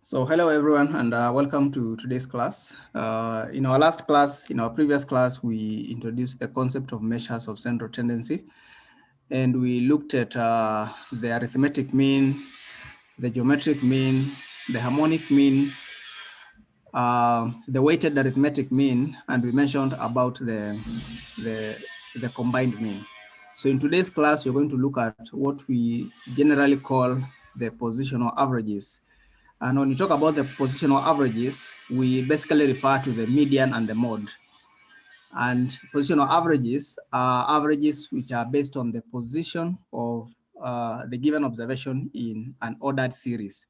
So hello everyone, and welcome to today's class. In our previous class, we introduced the concept of measures of central tendency, and we looked at the arithmetic mean, the geometric mean, the harmonic mean, the weighted arithmetic mean, and we mentioned about the combined mean. So in today's class, we're going to look at what we generally call the positional averages. And when we talk about the positional averages, we basically refer to the median and the mode. And positional averages are averages which are based on the position of the given observation in an ordered series.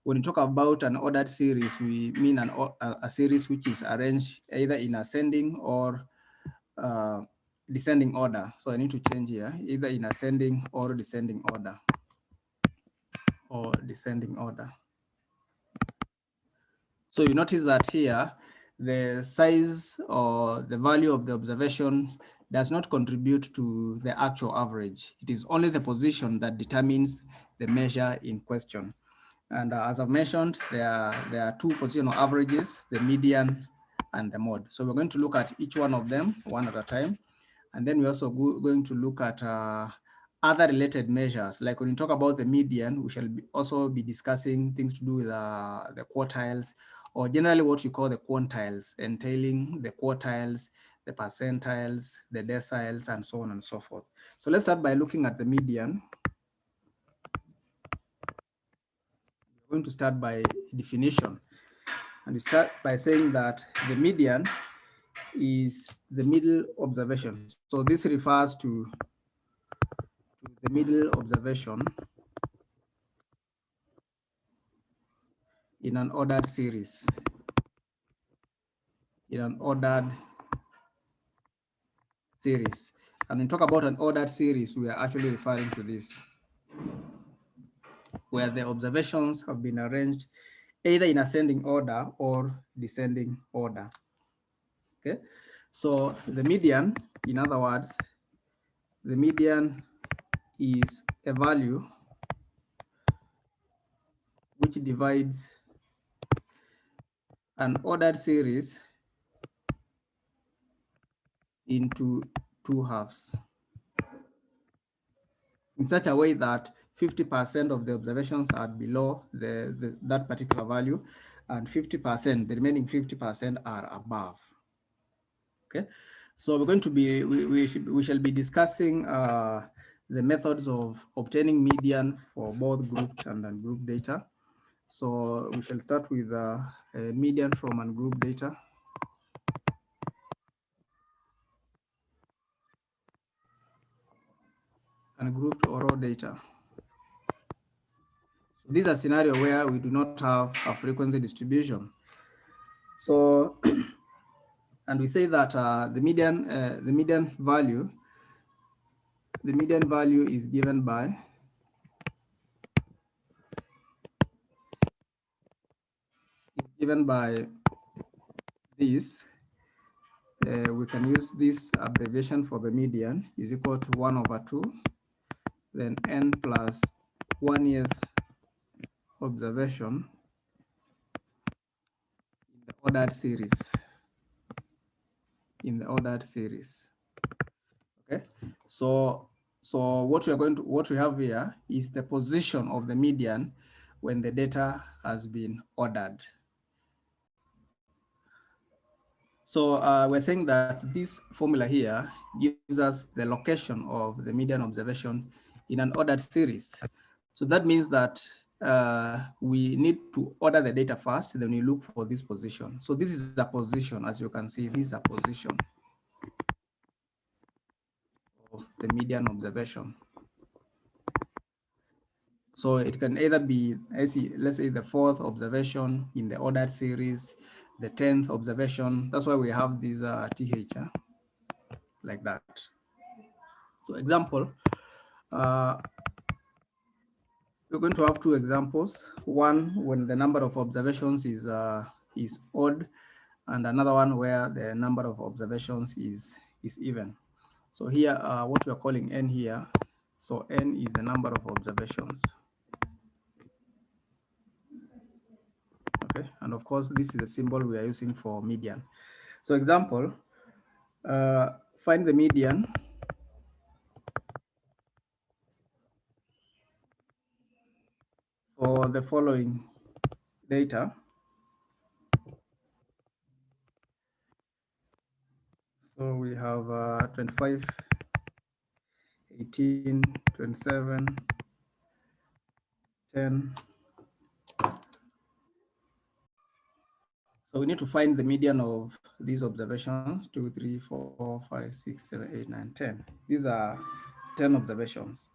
When we talk about an ordered series, we mean a series which is arranged either in ascending or descending order. So I need to change here, either in ascending or descending order, or descending order. So you notice that here, the size or the value of the observation does not contribute to the actual average. It is only the position that determines the measure in question. And as I've mentioned, there are two positional averages, the median and the mode. So we're going to look at each one of them one at a time. And then we're also going to look at other related measures. Like when we talk about the median, we shall also be discussing things to do with the quartiles, or generally what we call the quantiles, entailing the quartiles, the percentiles, the deciles, and so on and so forth. So let's start by looking at the median. We're going to start by definition. And we start by saying that the median is the middle observation. So this refers to the middle observation in an ordered series. In an ordered series. And when we talk about an ordered series, we are actually referring to this, where the observations have been arranged either in ascending order or descending order. Okay, so the median, in other words, the median is a value which divides an ordered series into two halves in such a way that 50% of the observations are below that particular value, and 50%, the remaining 50% are above. Okay, so we're going to be, we shall be discussing the methods of obtaining median for both grouped and ungrouped data. So we shall start with a median from ungrouped data. Ungrouped or raw data. So this is a scenario where we do not have a frequency distribution. So, and we say that the median value is given by this. We can use this abbreviation for the median is equal to 1/2, then n plus 1th observation in the ordered series. Okay, so what we have here is the position of the median when the data has been ordered. So we're saying that this formula here gives us the location of the median observation in an ordered series. So that means that we need to order the data first, then we look for this position. So this is the position, as you can see, this is a position of the median observation. So it can either be, let's say the 4th observation in the ordered series, the 10th observation. That's why we have these TH like that. So example, we're going to have two examples. One when the number of observations is odd, and another one where the number of observations is even. So here, what we are calling n here. So n is the number of observations. Okay, and of course, this is the symbol we are using for median. So example, find the median for the following data. So we have 25, 18, 27, 10. So we need to find the median of these observations, 2, 3, 4, 5, 6, 7, 8, 9, 10. These are 10 observations.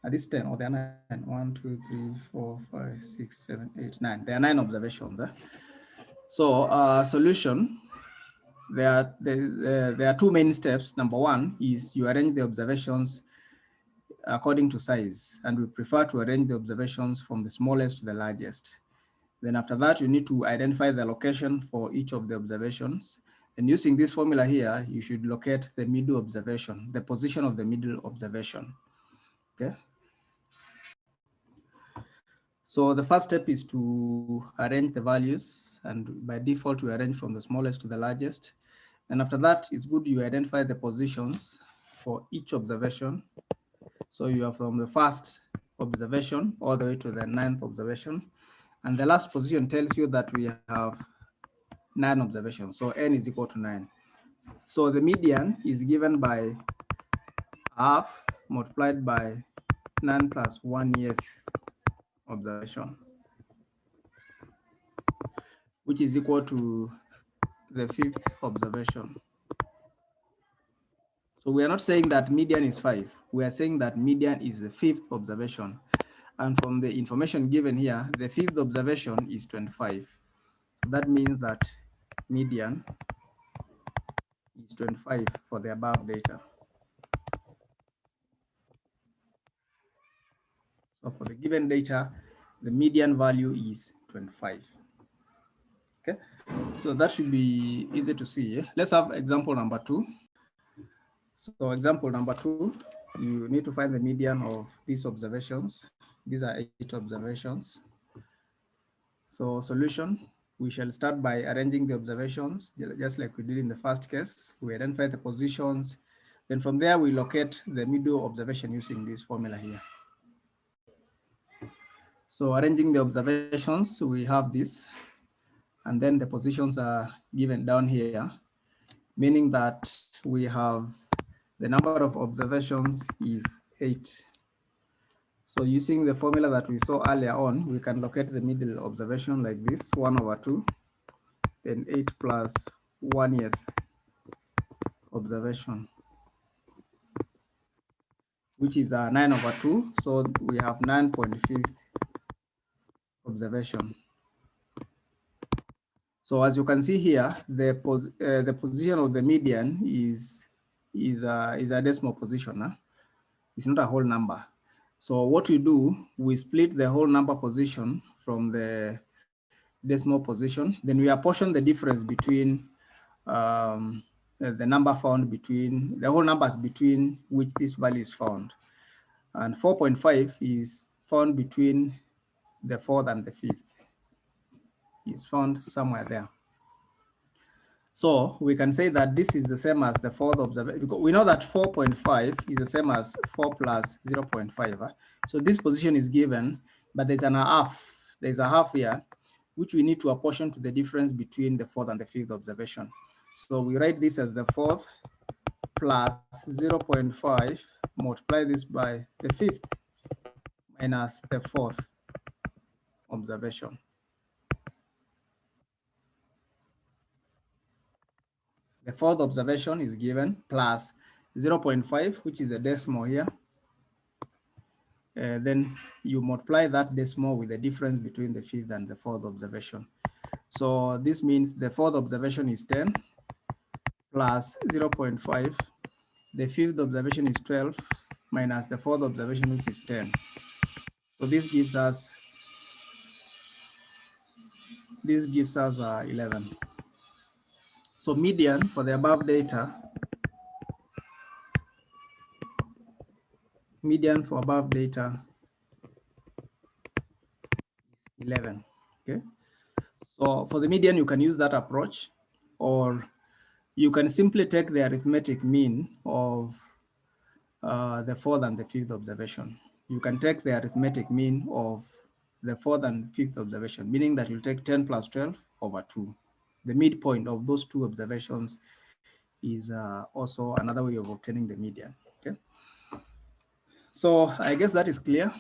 Are these 10 or they are 9? 1, 2, 3, 4, 5, 6, 7, 8, 9. There are 9 observations. So solution, there are two main steps. Number one is you arrange the observations according to size, and we prefer to arrange the observations from the smallest to the largest. Then after that, you need to identify the location for each of the observations. And using this formula here, you should locate the middle observation, the position of the middle observation. Okay. So the first step is to arrange the values, and by default, we arrange from the smallest to the largest. And after that, it's good you identify the positions for each observation. So you are from the first observation all the way to the 9th observation. And the last position tells you that we have 9 observations. So n is equal to 9. So the median is given by half multiplied by 9 plus 1/8 observation, which is equal to the 5th observation. So we are not saying that median is 5. We are saying that median is the 5th observation. And from the information given here, the 5th observation is 25. So that means that median is 25 for the above data. So for the given data, the median value is 25. Okay, so that should be easy to see. Let's have example number 2. So example number 2, you need to find the median of these observations. These are 8 observations. So solution, we shall start by arranging the observations, just like we did in the first case. We identify the positions. Then from there, we locate the middle observation using this formula here. So arranging the observations, we have this, and then the positions are given down here, meaning that we have the number of observations is 8. So using the formula that we saw earlier on, we can locate the middle observation like this, 1/2, then 8 plus 1/8 observation, which is 9/2. So we have 9.5 observation. So as you can see here, the position of the median is a decimal position. It's not a whole number. So what we do, we split the whole number position from the decimal position. Then we apportion the difference between the number found between the whole numbers between which this value is found. And 4.5 is found between the 4th and the 5th. It's found somewhere there. So we can say that this is the same as the 4th observation, because we know that 4.5 is the same as 4 plus 0.5. So this position is given, but there's an half. There's a half here, which we need to apportion to the difference between the 4th and the 5th observation. So we write this as the 4th plus 0.5, multiply this by the 5th minus the 4th observation. The 4th observation is given plus 0.5, which is the decimal here. Then you multiply that decimal with the difference between the 5th and the 4th observation. So this means the 4th observation is 10 plus 0.5. The 5th observation is 12 minus the 4th observation, which is 10. So this gives us 11. So median for the above data, 11. Okay. So for the median, you can use that approach, or you can simply take the arithmetic mean of the fourth and the fifth observation. You can take the arithmetic mean of the fourth and fifth observation, meaning that you'll take 10 plus 12 over 2. The midpoint of those two observations is also another way of obtaining the median. Okay. So I guess that is clear.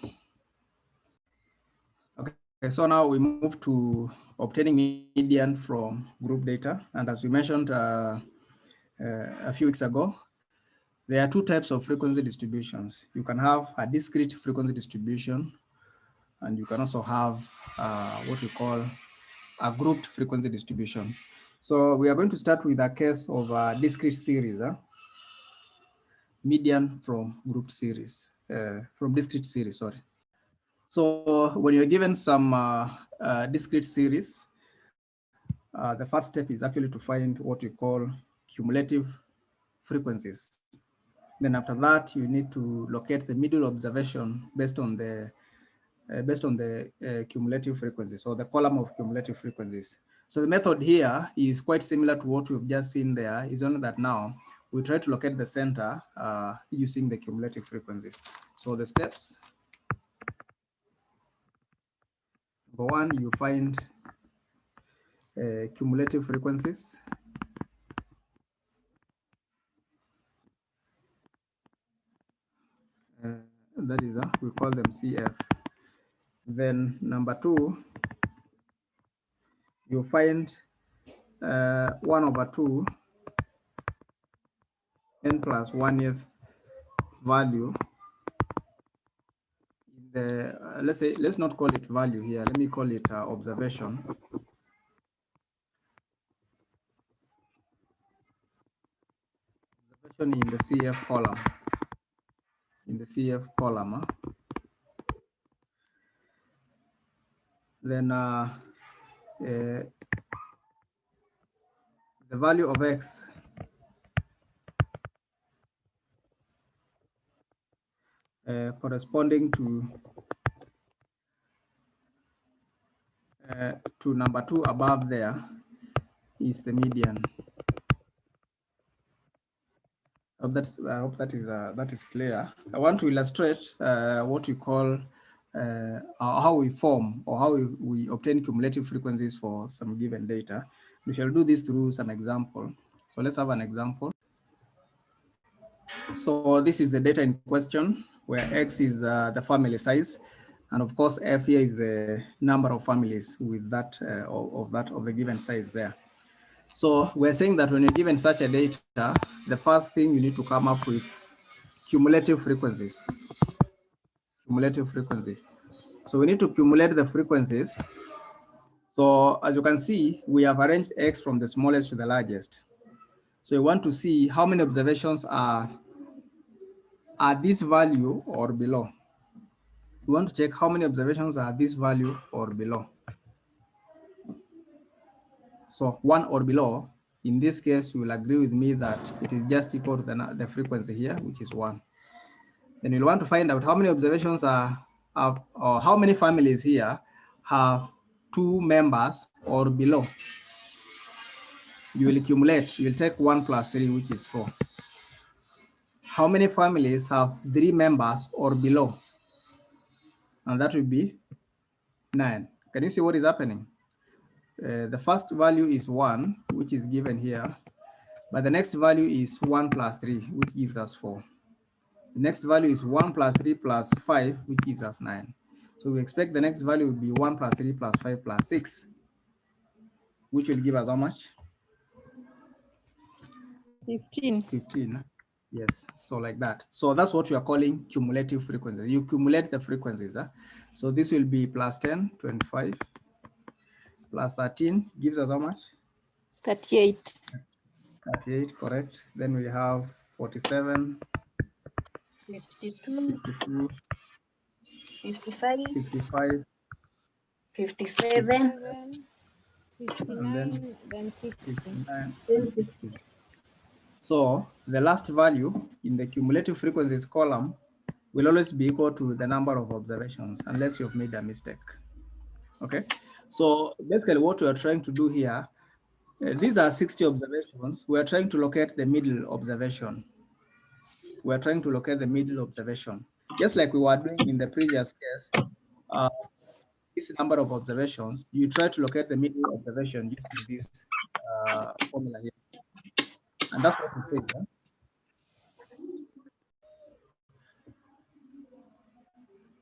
Okay, so now we move to obtaining median from group data. And as we mentioned a few weeks ago, there are two types of frequency distributions. You can have a discrete frequency distribution, and you can also have what we call a grouped frequency distribution. So we are going to start with a case of a discrete series, median from grouped series, from discrete series, sorry. So when you're given some discrete series, the first step is actually to find what we call cumulative frequencies. Then after that, you need to locate the middle observation based on the cumulative frequencies, or the column of cumulative frequencies. So the method here is quite similar to what we've just seen there. Is only that now we try to locate the center using the cumulative frequencies. So the steps: number one, you find cumulative frequencies. That is, we call them CF. Then number two, you find 1/2 n plus 1th value. The let's not call it value here. Let me call it observation. Observation in the CF column. In the CF column. Then the value of x corresponding to number 2 above there is the median. I hope that is clear. I want to illustrate what we call how we form, or how we obtain cumulative frequencies for some given data. We shall do this through some example. So let's have an example. So this is the data in question, where X is the family size, and of course F here is the number of families with that of the given size there. So we're saying that when you're given such a data, the first thing you need to come up with cumulative frequencies. Cumulative frequencies. So we need to cumulate the frequencies. So as you can see, we have arranged X from the smallest to the largest. So you want to see how many observations are this value or below. You want to check how many observations are this value or below. So 1 or below, in this case, you will agree with me that it is just equal to the frequency here, which is 1. Then you'll want to find out how many observations or how many families here have 2 members or below. You will accumulate, you will take 1 plus 3, which is 4. How many families have 3 members or below? And that will be 9. Can you see what is happening? The first value is 1, which is given here. But the next value is 1 plus 3, which gives us 4. The next value is 1 plus 3 plus 5, which gives us 9. So we expect the next value will be 1 plus 3 plus 5 plus 6, which will give us how much? 15. 15. Yes, so like that. So that's what we are calling cumulative frequencies. You cumulate the frequencies. So this will be plus 10, 25, plus 13 gives us how much? 38. 38, correct. Then we have 47, 52. 52, 55. 55, 57. 59, then 60. 59, and 60. So the last value in the cumulative frequencies column will always be equal to the number of observations, unless you've made a mistake. Okay, so basically what we are trying to do here, these are 60 observations. We are trying to locate the middle observation. We are trying to locate the middle observation. Just like we were doing in the previous case, uh, this number of observations, you try to locate the middle observation using this formula here. And that's what we say here.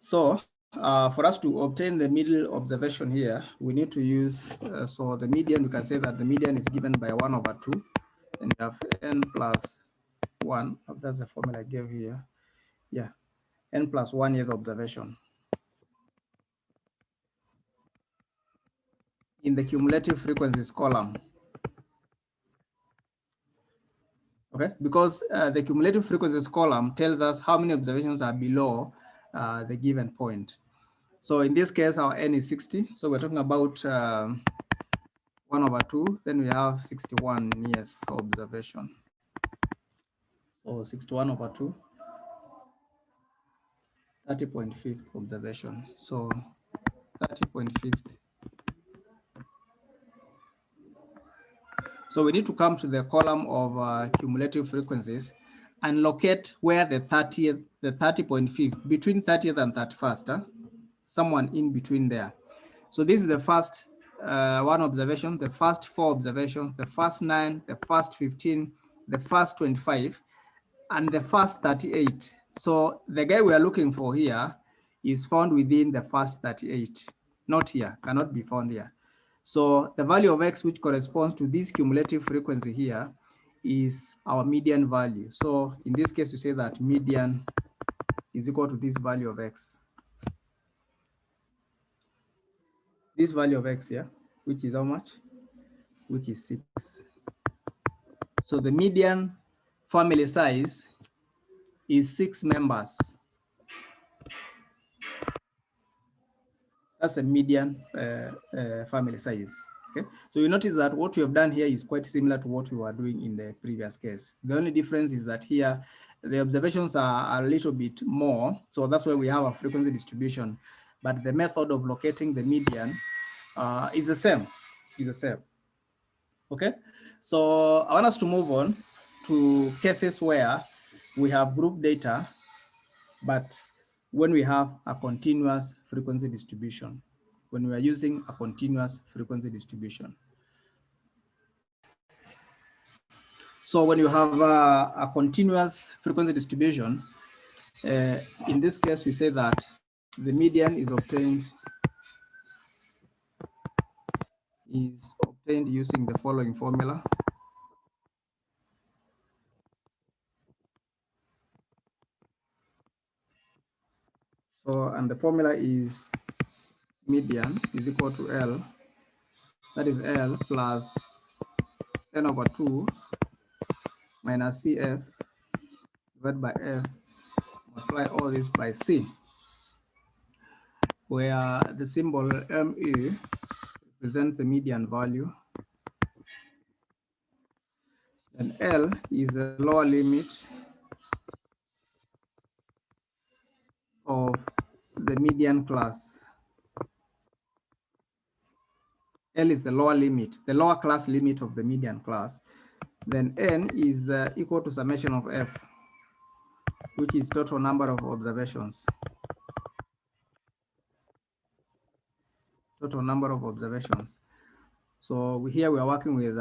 So for us to obtain the middle observation here, we need to use, so the median, we can say that the median is given by 1/2, and you have n plus 1. That's the formula I gave here. Yeah, n plus 1 is the observation. In the cumulative frequencies column. Okay, because the cumulative frequencies column tells us how many observations are below the given point. So in this case, our n is 60. So we're talking about 1/2. Then we have 61th observation. So 61/2, 30.5th observation. So 30.5th. So we need to come to the column of cumulative frequencies and locate where the 30.5th, between 30th and 31st, someone in between there. So this is the first one observation, the first 4 observations, the first 9, the first 15, the first 25, and the first 38. So the guy we are looking for here is found within the first 38, not here, cannot be found here. So the value of x, which corresponds to this cumulative frequency here, is our median value. So in this case, we say that median is equal to this value of x. This value of x here, which is how much? Which is 6. So the median family size is 6 members. That's a median family size. Okay, so you notice that what we have done here is quite similar to what we were doing in the previous case. The only difference is that here the observations are a little bit more, so that's why we have a frequency distribution, but the method of locating the median is the same. Okay, so I want us to move on to cases where we have group data, but when we have a continuous frequency distribution, when we are using a continuous frequency distribution. So when you have a continuous frequency distribution, in this case, we say that the median is obtained using the following formula. So, and the formula is median is equal to L, that is L plus n/2 minus CF divided by F, multiply all this by C, where the symbol ME represents the median value, and L is the lower limit of the median class. L is the lower limit, the lower class limit of the median class. Then N is equal to summation of F, which is total number of observations. Total number of observations. So here we are working with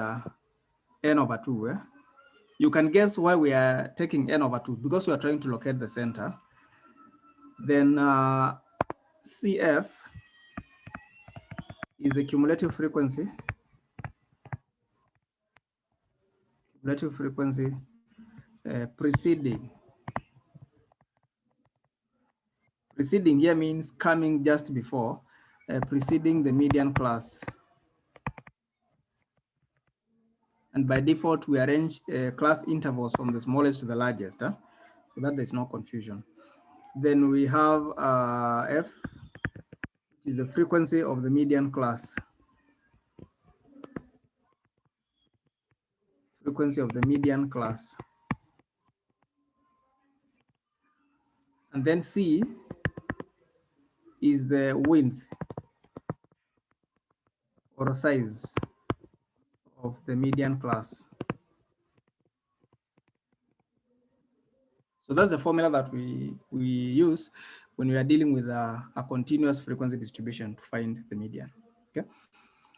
n/2. You can guess why we are taking n/2, because we are trying to locate the center. Then CF is the cumulative frequency. Cumulative frequency preceding. Preceding here means coming just before, preceding the median class. And by default, we arrange class intervals from the smallest to the largest, so that there's no confusion. Then we have F, which is the frequency of the median class. Frequency of the median class. And then C is the width. or size of the median class. So that's the formula that we use when we are dealing with a continuous frequency distribution to find the median. Okay.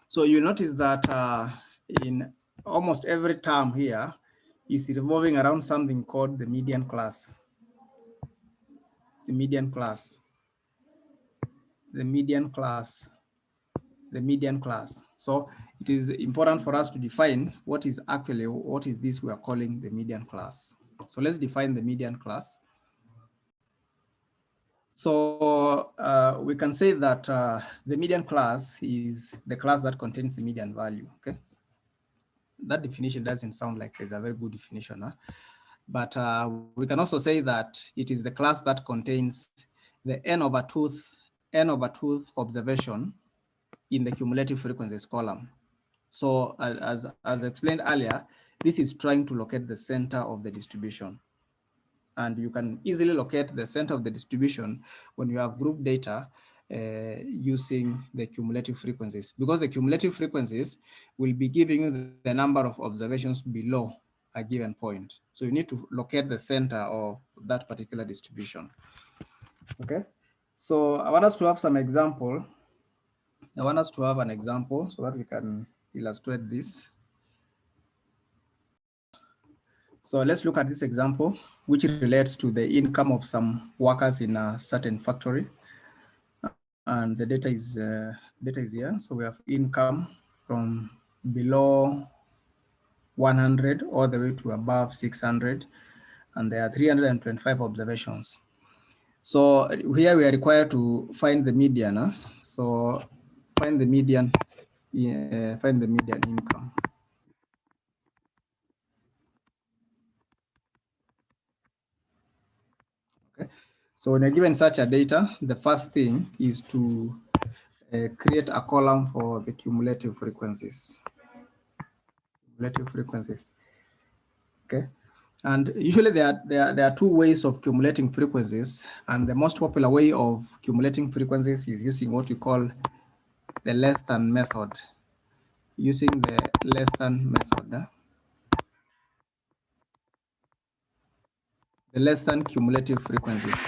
So you notice that in almost every term here is revolving around something called the median class. The median class. The median class. The median class. So it is important for us to define what is this we are calling the median class. So let's define the median class. So we can say that the median class is the class that contains the median value. Okay, that definition doesn't sound like it's a very good definition, huh? But we can also say that it is the class that contains the n/2 observation in the cumulative frequencies column. So as explained earlier, this is trying to locate the center of the distribution. And you can easily locate the center of the distribution when you have group data using the cumulative frequencies, because the cumulative frequencies will be giving you the number of observations below a given point. So you need to locate the center of that particular distribution. Okay, so I want us to have some example. I want us to have an example so that we can illustrate this. So let's look at this example, which relates to the income of some workers in a certain factory. And the data is here. So we have income from below 100 all the way to above 600. And there are 325 observations. So here we are required to find the median. Huh? So find the median income. Okay. So when you're given such a data, the first thing is to create a column for the cumulative frequencies. Cumulative frequencies. Okay. And usually there are two ways of accumulating frequencies, and the most popular way of accumulating frequencies is using what we call the less than method. Using the less than method. The less than cumulative frequencies.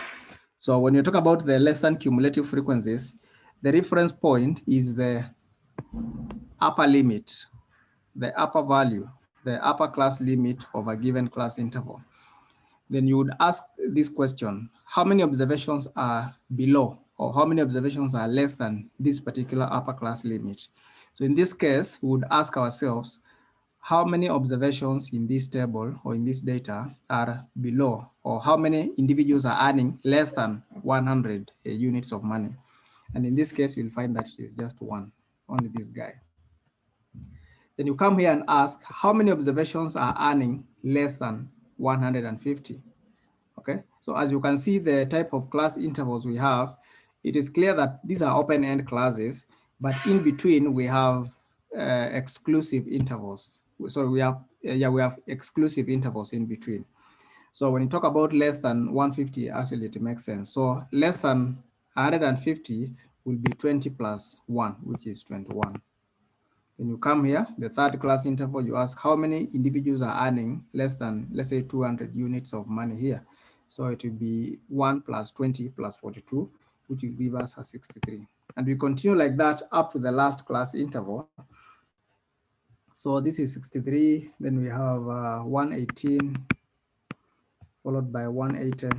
So when you talk about the less than cumulative frequencies, the reference point is the upper limit, the upper value, the upper class limit of a given class interval. Then you would ask this question: how many observations are below, or how many observations are less than this particular upper class limit? So in this case, we would ask ourselves, how many observations in this table or in this data are below, or how many individuals are earning less than 100 units of money? And in this case, you'll find that it is just one, only this guy. Then you come here and ask, how many observations are earning less than 150? Okay, so as you can see, the type of class intervals we have, it is clear that these are open-end classes, but in between we have exclusive intervals. So we have exclusive intervals in between. So when you talk about less than 150, actually it makes sense. So less than 150 will be 20 plus 1, which is 21. When you come here, the third class interval, you ask how many individuals are earning less than, let's say, 200 units of money here. So it will be 1 plus 20 plus 42, which will give us a 63. And we continue like that up to the last class interval. So this is 63. Then we have 118, followed by 180,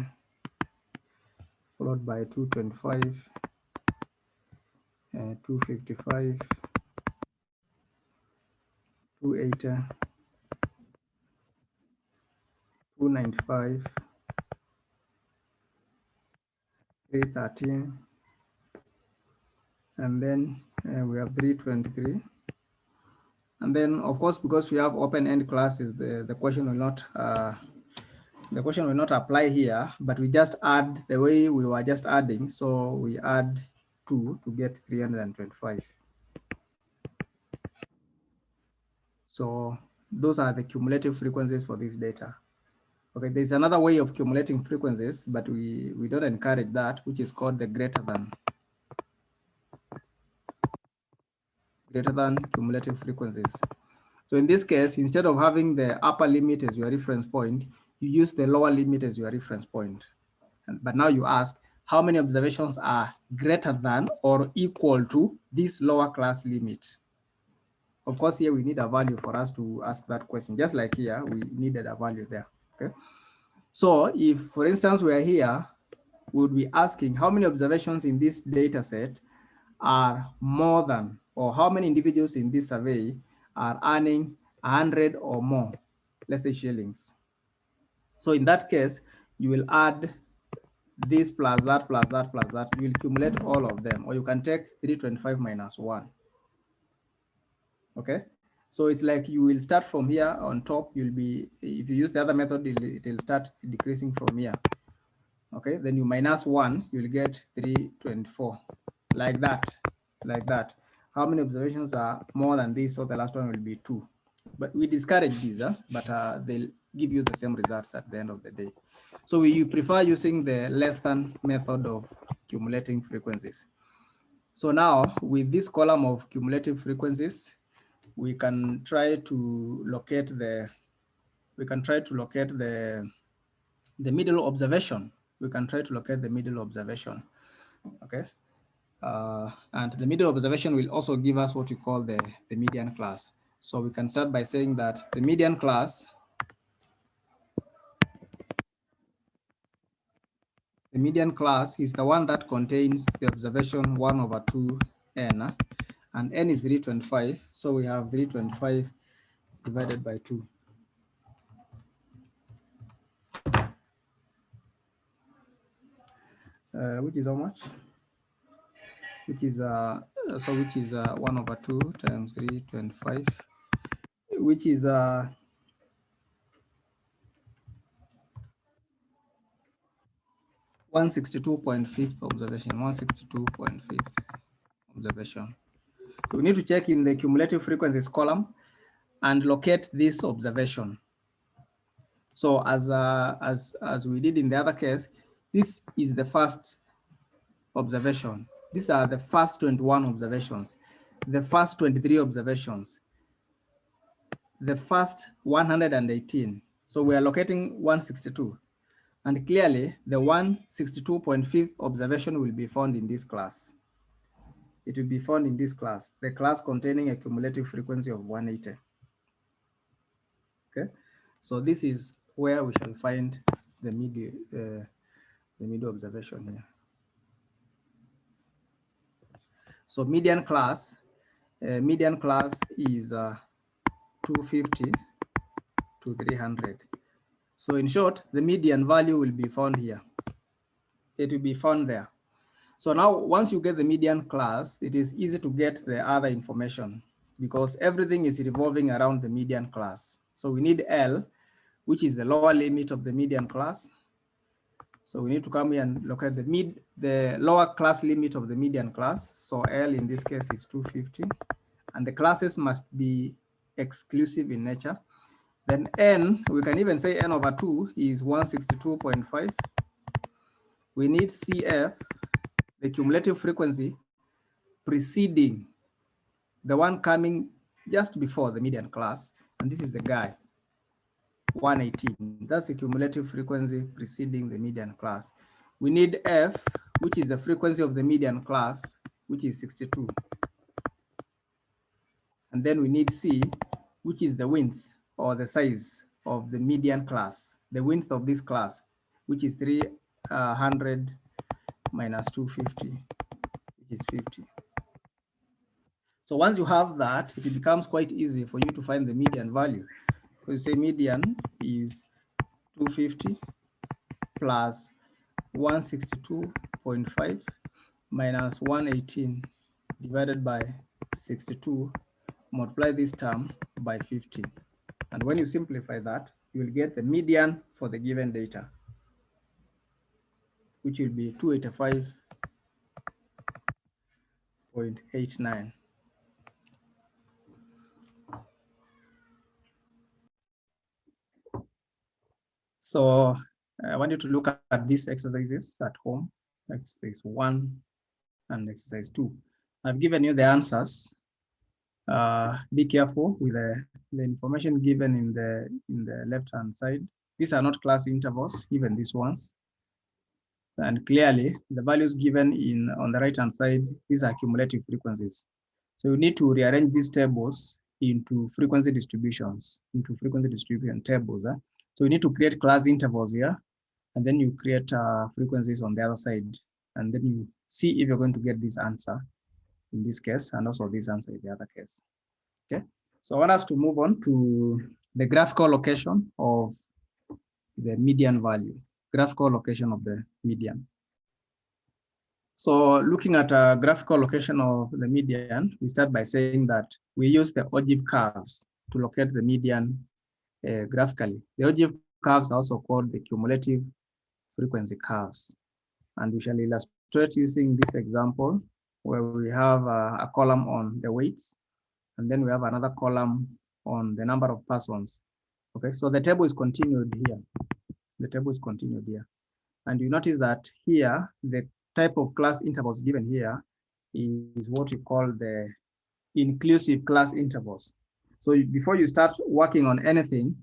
followed by 225, 255, 280, 295, 313, and then we have 323. And then, of course, because we have open-end classes, the question will not apply here, but we just add the way we were just adding. So we add 2 to get 325. So those are the cumulative frequencies for this data. Okay, there's another way of accumulating frequencies, but we don't encourage that, which is called the greater greater than cumulative frequencies. So in this case, instead of having the upper limit as your reference point, you use the lower limit as your reference point. But now you ask, how many observations are greater than or equal to this lower class limit? Of course, here we need a value for us to ask that question. Just like here, we needed a value there, okay? So if, for instance, we are here, we would be asking how many observations in this data set are more than, or how many individuals in this survey are earning 100 or more, let's say shillings. So in that case, you will add this plus that plus that plus that. You will accumulate all of them, or you can take 325 minus 1. Okay, so it's like you will start from here on top. You'll be, if you use the other method, it will start decreasing from here. Okay, then you minus 1, you'll get 324, like that, like that. How many observations are more than this? So the last one will be 2. But we discourage these, but they'll give you the same results at the end of the day. So we prefer using the less than method of cumulating frequencies. So now with this column of cumulative frequencies, we can try to locate the, the middle observation. We can try to locate the middle observation, okay? And the middle observation will also give us what we call the median class. So we can start by saying that the median class, is the one that contains the observation 1 over 2 n, and n is 325. So we have 325 divided by 2. Which is how much? Which is 1 over 2 times 325, which is 162.5 observation, 162.5 observation. So we need to check in the cumulative frequencies column and locate this observation. So as we did in the other case, this is the first observation. These are the first 21 observations, the first 23 observations, the first 118. So we are locating 162. And clearly, the 162.5 observation will be found in this class. It will be found in this class, the class containing a cumulative frequency of 180. Okay, so this is where we shall find the middle observation here. So median class is 250 to 300. So in short, the median value will be found here. It will be found there. So now, once you get the median class, it is easy to get the other information because everything is revolving around the median class. So we need L, which is the lower limit of the median class. So we need to come here and look at the lower class limit of the median class. So L in this case is 250, and the classes must be exclusive in nature. Then N, we can even say N over 2 is 162.5. We need CF, the cumulative frequency preceding the one coming just before the median class, and this is the guy, 118. That's the cumulative frequency preceding the median class. We need F, which is the frequency of the median class, which is 62. And then we need C, which is the width or the size of the median class, the width of this class, which is 300 minus 250, which is 50. So once you have that, it becomes quite easy for you to find the median value. So you say median is 250 plus 162.5 minus 118 divided by 62, multiply this term by 50. And when you simplify that, you will get the median for the given data, which will be 285.89. So I want you to look at these exercises at home, exercise 1 and exercise 2. I've given you the answers. Be careful with the information given in the left-hand side. These are not class intervals, even these ones. And clearly, the values given on the right-hand side, these are cumulative frequencies. So you need to rearrange these tables into frequency distributions, into frequency distribution tables. So you need to create class intervals here, and then you create frequencies on the other side, and then you see if you're going to get this answer in this case, and also this answer in the other case. Okay, so I want us to move on to the graphical location of the median value, graphical location of the median. So looking at a graphical location of the median, we start by saying that we use the ogive curves to locate the median graphically. The ogive curves are also called the cumulative frequency curves. And we shall illustrate using this example where we have a column on the weights, and then we have another column on the number of persons. Okay, so the table is continued here. The table is continued here. And you notice that here, the type of class intervals given here is what we call the inclusive class intervals. So before you start working on anything,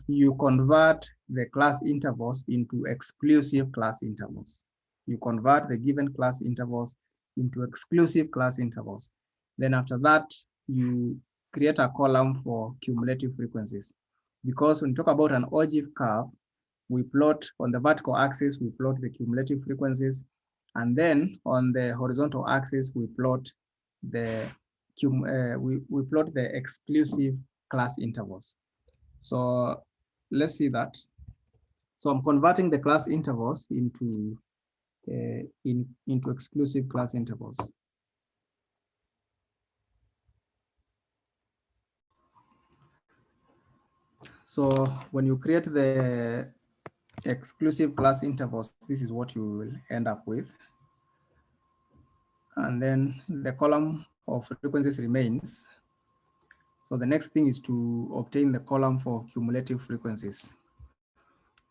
you convert the class intervals into exclusive class intervals. You convert the given class intervals into exclusive class intervals. Then after that, you create a column for cumulative frequencies. Because when you talk about an ogive curve, we plot on the vertical axis, we plot the cumulative frequencies. And then on the horizontal axis, we plot the exclusive class intervals. So let's see that. So I'm converting the class intervals into exclusive class intervals. So when you create the exclusive class intervals, this is what you will end up with. And then the column of frequencies remains. So the next thing is to obtain the column for cumulative frequencies.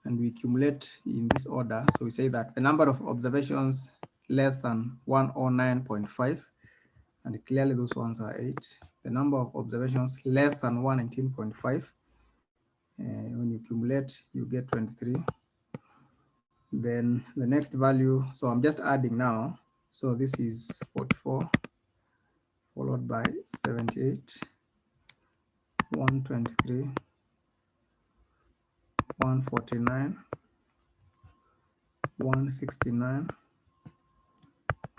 And we accumulate in this order. So we say that the number of observations less than 109.5, and clearly those ones are 8. The number of observations less than 119.5, when you accumulate, you get 23. Then the next value, so I'm just adding now. So this is 44, followed by 78, 123, 149, 169,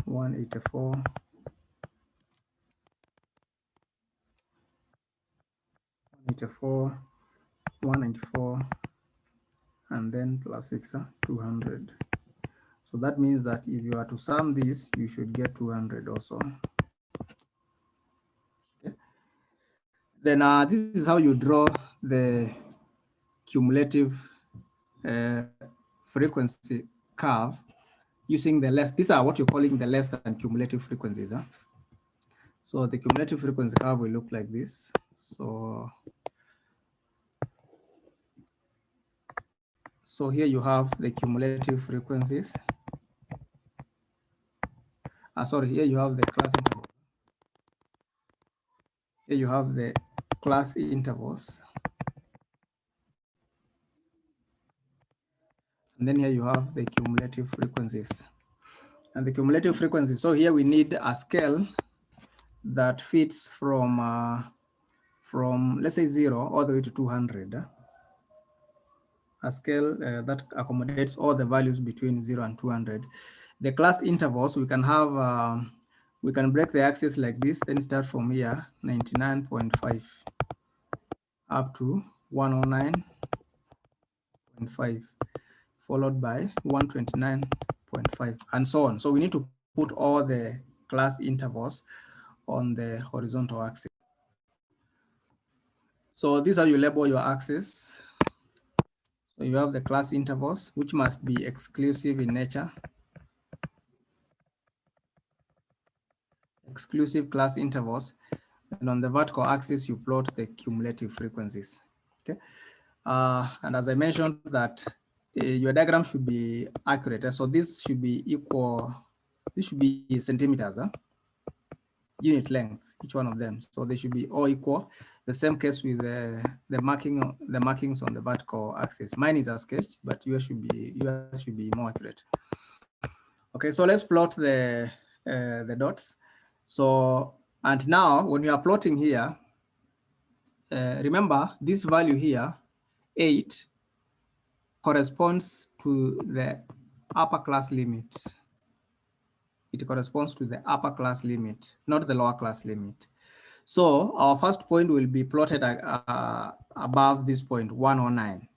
184, 184, 194, and then plus 6, 200. So that means that if you are to sum this, you should get 200 also. Okay. Then this is how you draw the cumulative frequency curve using the less. These are what you're calling the less than cumulative frequencies. So the cumulative frequency curve will look like this. So here you have the cumulative frequencies. Sorry, here you have the class intervals. Here you have the class intervals. And then here you have the cumulative frequencies. And the cumulative frequencies, so here we need a scale that fits from let's say 0 all the way to 200. A scale that accommodates all the values between 0 and 200. The class intervals, we can have, we can break the axis like this, then start from here, 99.5 up to 109.5, followed by 129.5, and so on. So we need to put all the class intervals on the horizontal axis. So these are you label your axis. So you have the class intervals, which must be exclusive in nature. Exclusive class intervals. And on the vertical axis, you plot the cumulative frequencies. Okay. And as I mentioned that your diagram should be accurate. So this should be equal, this should be centimeters. unit lengths, each one of them. So they should be all equal. The same case with the markings on the vertical axis. Mine is a sketch, but yours should be more accurate. Okay, so let's plot the dots. So, and now when we are plotting here, remember this value here, 8, corresponds to the upper class limit. It corresponds to the upper class limit, not the lower class limit. So our first point will be plotted above this point, 109.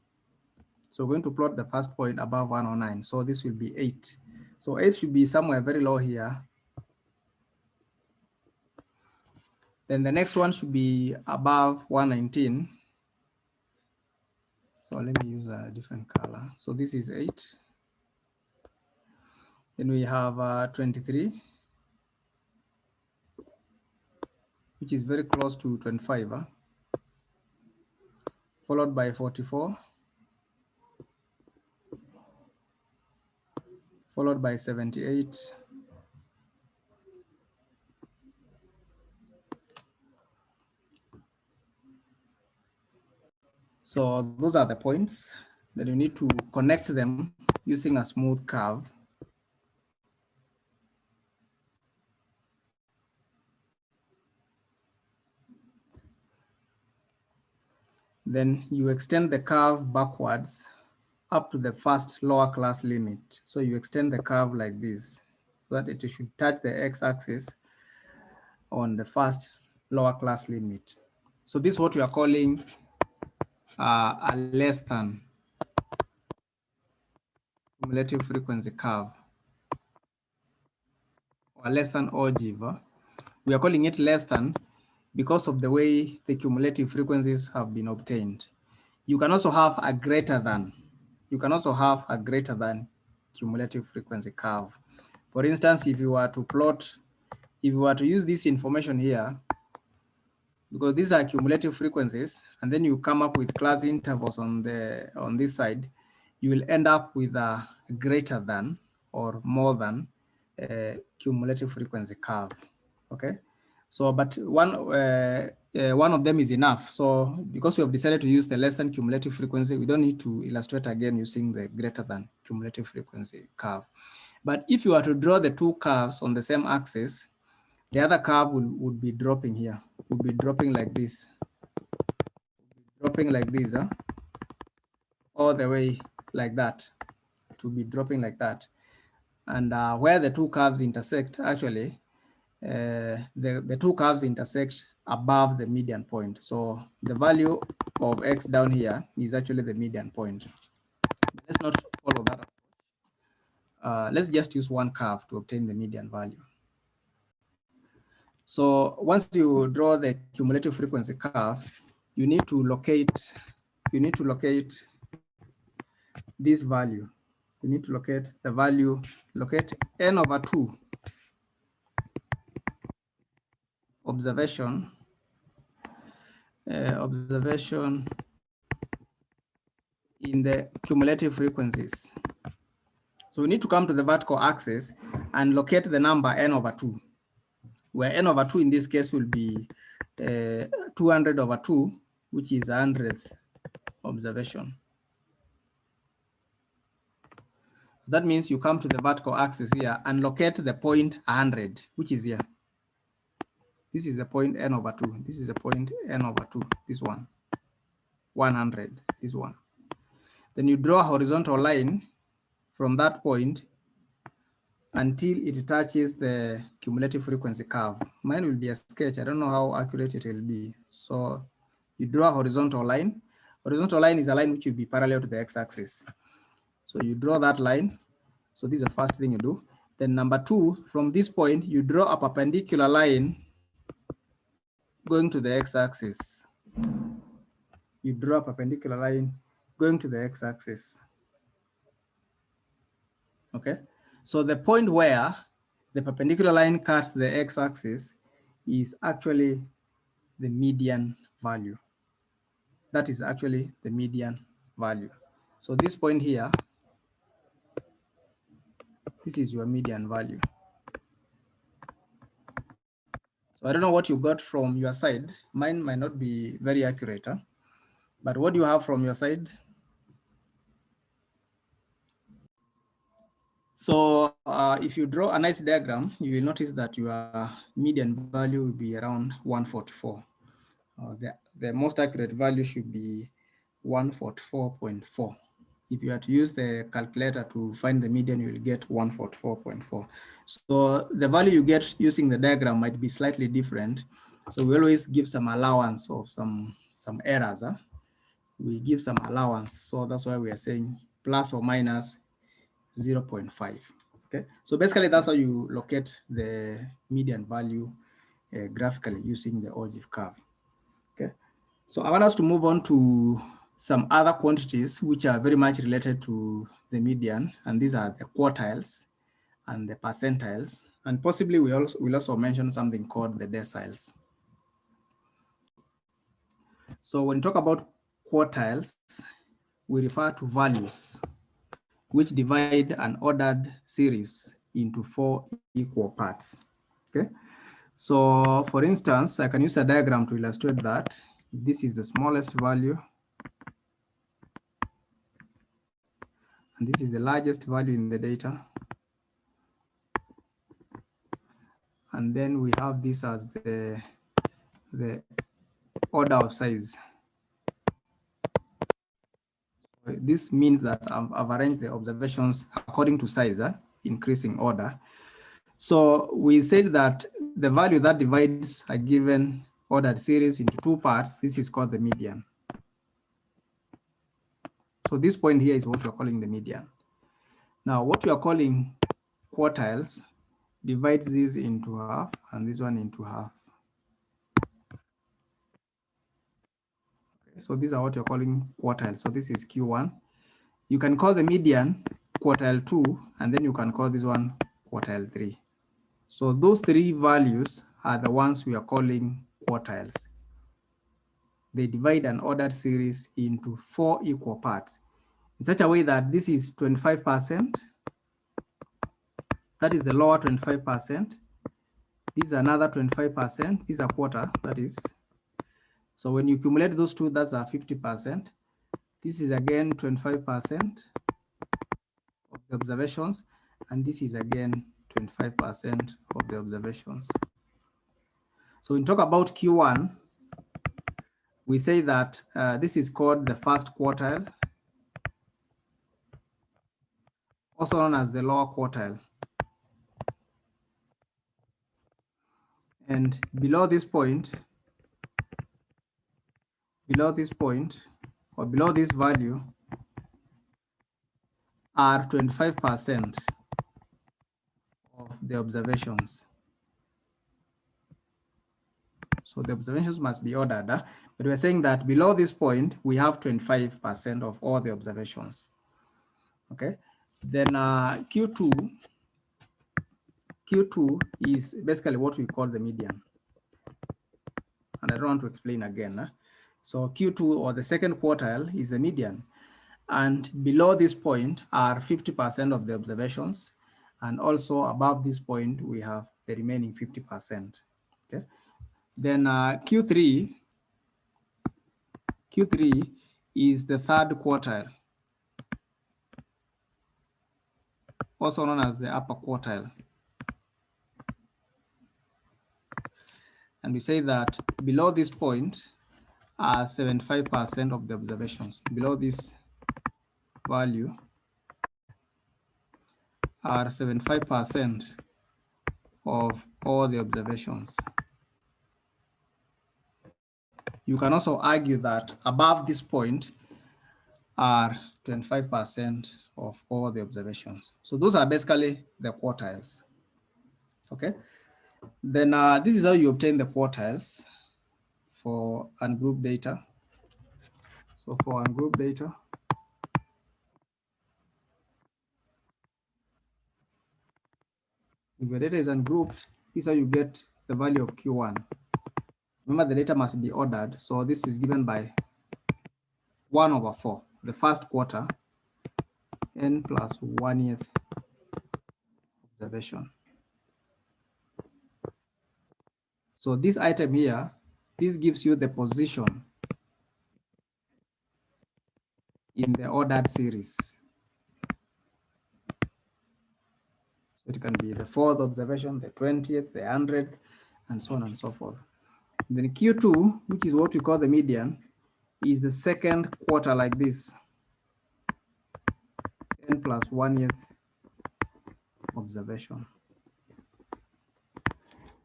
So we're going to plot the first point above 109. So this will be 8. So 8 should be somewhere very low here. Then the next one should be above 119. So let me use a different color. So this is 8. Then we have 23, which is very close to 25, followed by 44, followed by 78, so those are the points that you need to connect them using a smooth curve. Then you extend the curve backwards up to the first lower class limit. So you extend the curve like this so that it should touch the x-axis on the first lower class limit. So this is what we are calling a less than cumulative frequency curve, or less than ogive. We are calling it less than because of the way the cumulative frequencies have been obtained. You can also have a greater than. You can also have a greater than cumulative frequency curve. For instance, if you were to plot, if you were to use this information here, because these are cumulative frequencies, and then you come up with class intervals on this side, you will end up with a greater than or more than cumulative frequency curve. Okay, so but one of them is enough. So because we have decided to use the less than cumulative frequency, we don't need to illustrate again using the greater than cumulative frequency curve. But if you were to draw the two curves on the same axis, the other curve would be dropping here, would be dropping like this, all the way like that, to be dropping like that. And where the two curves intersect, actually, the two curves intersect above the median point. So the value of x down here is actually the median point. Let's not follow that. Let's just use one curve to obtain the median value. So once you draw the cumulative frequency curve, you need to locate this value. You need to locate the value, locate n over 2 observation in the cumulative frequencies. So we need to come to the vertical axis and locate the number n over 2, where n over 2 in this case will be 200 over 2, which is 100th observation. That means you come to the vertical axis here and locate the point 100, which is here. This is the point n over 2. This is the point n over 2, this one. 100, this one. Then you draw a horizontal line from that point until it touches the cumulative frequency curve. Mine will be a sketch. I don't know how accurate it will be. So you draw a horizontal line. Horizontal line is a line which will be parallel to the x-axis. So you draw that line. So this is the first thing you do. Then number 2, from this point, you draw a perpendicular line going to the x-axis. You draw a perpendicular line going to the x-axis. Okay, so the point where the perpendicular line cuts the x-axis is actually the median value. That is actually the median value. So this point here, this is your median value. So I don't know what you got from your side. Mine might not be very accurate, huh? But what do you have from your side? So if you draw a nice diagram, you will notice that your median value will be around 144. The most accurate value should be 144.4. If you are to use the calculator to find the median, you will get 144.4. So the value you get using the diagram might be slightly different. So we always give some allowance of some errors. Huh? We give some allowance. So that's why we are saying plus or minus 0.5. Okay, so basically that's how you locate the median value graphically using the ogive curve. Okay, so I want us to move on to some other quantities which are very much related to the median, and these are the quartiles and the percentiles, and possibly we'll also mention something called the deciles. So when we talk about quartiles, we refer to values which divide an ordered series into 4 equal parts. Okay, so for instance, I can use a diagram to illustrate that. This is the smallest value, and this is the largest value in the data. And then we have this as the order of size. This means that I've arranged the observations according to size, increasing order. So we said that the value that divides a given ordered series into 2 parts, this is called the median. So this point here is what we're calling the median. Now what we are calling quartiles divides this into half and this one into half. Okay, so these are what you're calling quartiles. So this is Q1. You can call the median quartile 2, and then you can call this one quartile 3. So those 3 values are the ones we are calling quartiles. They divide an ordered series into 4 equal parts in such a way that this is 25%. That is the lower 25%. This is another 25%. This is a quarter, that is. So when you accumulate those two, that's a 50%. This is again 25% of the observations, and this is again 25% of the observations. So when we talk about Q1, we say that this is called the first quartile, also known as the lower quartile. And below this point, or below this value, are 25% of the observations. So the observations must be ordered, but we're saying that below this point, we have 25% of all the observations. Okay, then Q2 is basically what we call the median. And I don't want to explain again. So Q2, or the second quartile, is the median. And below this point are 50% of the observations. And also above this point, we have the remaining 50%. Okay. Then Q3 is the third quartile, also known as the upper quartile. And we say that below this point are 75% of the observations. Below this value are 75% of all the observations. You can also argue that above this point are 25% of all the observations. So those are basically the quartiles. Okay. Then this is how you obtain the quartiles for ungrouped data. So for ungrouped data, if your data is ungrouped, this is how you get the value of Q1. Remember, the data must be ordered. So this is given by 1/4, the first quarter, n plus 1th observation. So this item here, this gives you the position in the ordered series. So it can be the 4th observation, the 20th, the 100th, and so on and so forth. And then Q2, which is what we call the median, is the 2nd quarter like this, n plus 1th observation.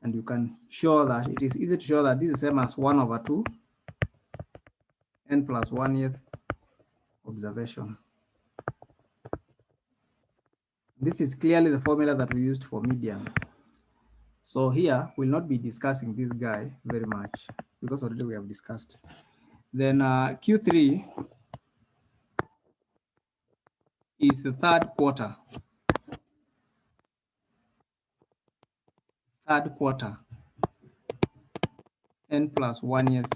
And you can show that it is easy to show that this is the same as 1/2 n plus 1th observation. This is clearly the formula that we used for median. So here we'll not be discussing this guy very much because already we have discussed. Then Q3 is the 3rd quarter. 3rd quarter, n plus 1th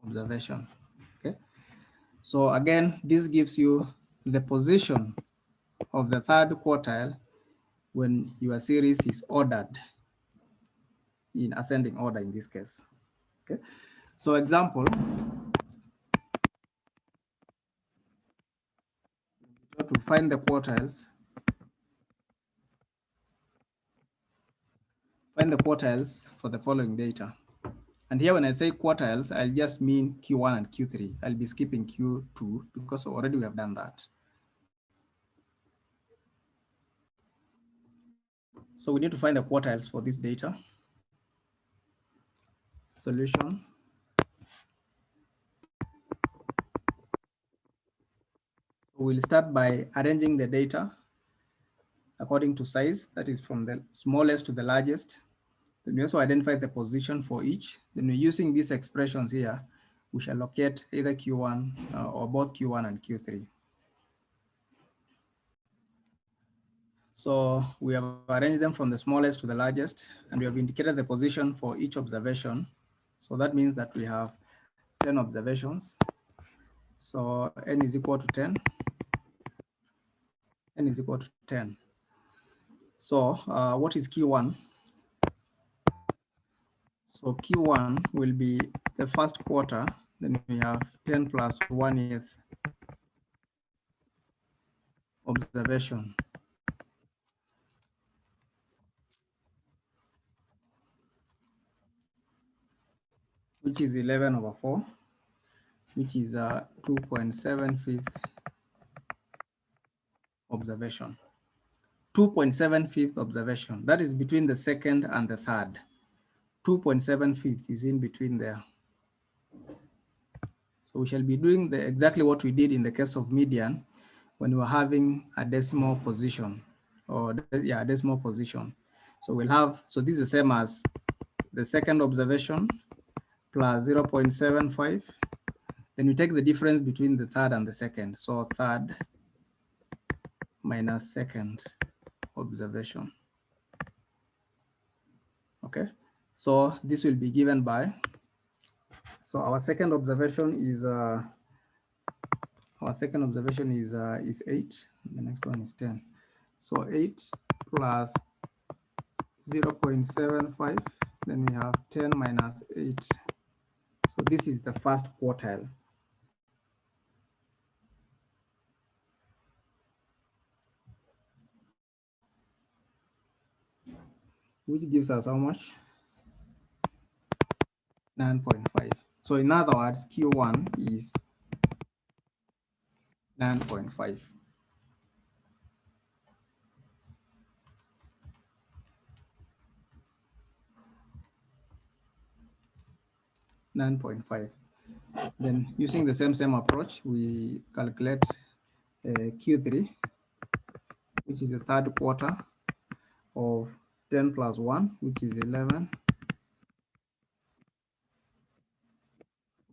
observation. Okay. So again, this gives you the position of the 3rd quartile when your series is ordered in ascending order in this case. Okay. So example, to find the quartiles, for the following data. And here when I say quartiles, I'll just mean Q1 and Q3. I'll be skipping Q2 because already we have done that. So we need to find the quartiles for this data. Solution. We'll start by arranging the data according to size, that is from the smallest to the largest. Then we also identify the position for each. Then we're using these expressions here, we shall locate either Q1 or both Q1 and Q3. So we have arranged them from the smallest to the largest, and we have indicated the position for each observation. So that means that we have 10 observations. So n is equal to 10. N is equal to 10. So what is Q1? So Q1 will be the 1st quarter. Then we have 10 plus 1th observation. Which is 11/4, which is a 2.75th observation. 2.75th observation. That is between the 2nd and the 3rd. 2.75th is in between there. So we shall be doing exactly what we did in the case of median when we were having a decimal position, or decimal position. So we'll have, so this is the same as the 2nd observation plus 0.75. Then we take the difference between the 3rd and the 2nd. So 3rd minus 2nd observation. Okay, so this will be given by, so our 2nd observation is 8. The next one is 10. So 8 plus 0.75. Then we have 10 minus 8. So this is the 1st quartile. Which gives us how much? 9.5. So in other words, Q1 is 9.5. Then using the same approach, we calculate Q3, which is the 3rd quarter of 10 plus 1, which is 11